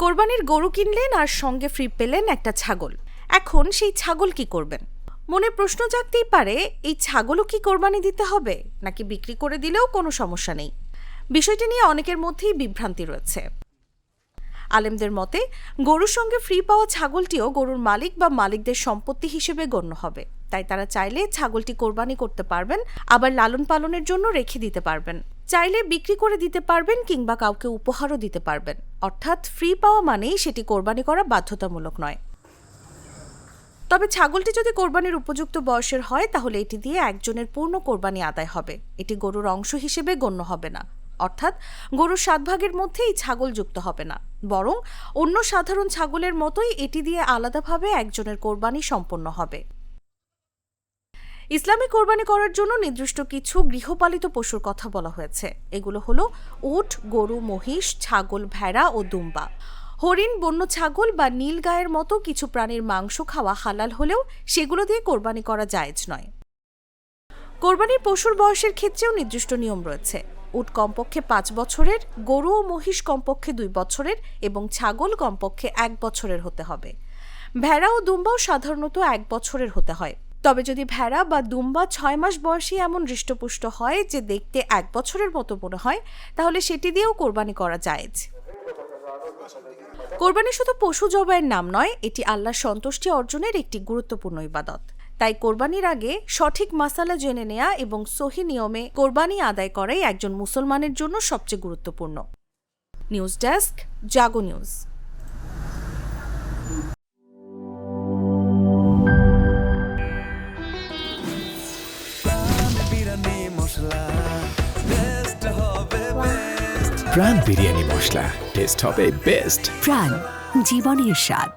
কোরবানির গরু কিনলেন আর সঙ্গে ফ্রি পেলেন একটা ছাগল। এখন সেই ছাগল কি করবেন? মনে প্রশ্ন জাগতেই পারে, এই ছাগলও কি কোরবানি দিতে হবে, নাকি বিক্রি করে দিলেও কোনো সমস্যা নেই? বিষয়টি নিয়ে অনেকের মধ্যেই বিভ্রান্তি রয়েছে। আলেমদের মতে গরুর সঙ্গে ফ্রি পাওয়া ছাগলটিও গরুর মালিক বা মালিকদের সম্পত্তি হিসেবে গণ্য হবে, তাই তারা চাইলে ছাগলটি কোরবানি করতে পারবেন, আবার লালন পালনের জন্য রেখে দিতে পারবেন। চাইলে বিক্রি করে দিতে পারবেন কিংবা কাউকে উপহারও দিতে পারবেন। অর্থাৎ ফ্রি পাওয়া মানেই সেটি কোরবানি করা বাধ্যতামূলক নয়। তবে ছাগলটি যদি কোরবানির উপযুক্ত বয়সের হয় তাহলে এটি দিয়ে একজনের পূর্ণ কোরবানি আদায় হবে। এটি গরুর অংশ হিসেবে গণ্য হবে না, অর্থাৎ গরুর 7 ভাগের মধ্যে এই ছাগল যুক্ত হবে না, বরং অন্য সাধারণ ছাগলের মতোই এটি দিয়ে আলাদাভাবে একজনের কোরবানি সম্পন্ন হবে। ইসলামে কোরবানি করার জন্য নির্দিষ্ট কিছু গৃহপালিত পশুর কথা বলা হয়েছে। এগুলো হলো উট, গরু, মহিষ, ছাগল, ভেড়া ও দুম্বা। হরিণ, বন্য ছাগল বা নীল গায়ের মতো কিছু প্রাণীর মাংস খাওয়া হালাল হলেও সেগুলো দিয়ে কোরবানি করা জায়েজ নয়। কোরবানির পশুর বয়সের ক্ষেত্রেও নির্দিষ্ট নিয়ম রয়েছে। উট কমপক্ষে 5 বছরের, গরু ও মহিষ কমপক্ষে 2 বছরের এবং ছাগল কমপক্ষে 1 বছরের হতে হবে। ভেড়া ও দুম্বাও সাধারণত 1 বছরের হতে হয়। তবে যদি ভেড়া বা দুম্বা 6 মাস বয়সী এমন হৃষ্টপুষ্ট হয় যে দেখতে 1 বছরের মতো মনে হয়, তাহলে সেটি দিয়েও কোরবানি করা জায়েজ। কোরবানি শুধু পশু জবাইয়ের নাম নয়, এটি আল্লাহর সন্তুষ্টি অর্জনের একটি গুরুত্বপূর্ণ ইবাদত। তাই কোরবানির আগে সঠিক মাসালা জেনে নেওয়া এবং সহি নিয়মে কোরবানি আদায় করাই একজন মুসলমানের জন্য সবচেয়ে গুরুত্বপূর্ণ। নিউজ ডেস্ক, জাগো নিউজ। প্রাণ বিরিয়ানি মশলা, টেস্ট হবে বেস্ট। প্রাণ, জীবনের স্বাদ।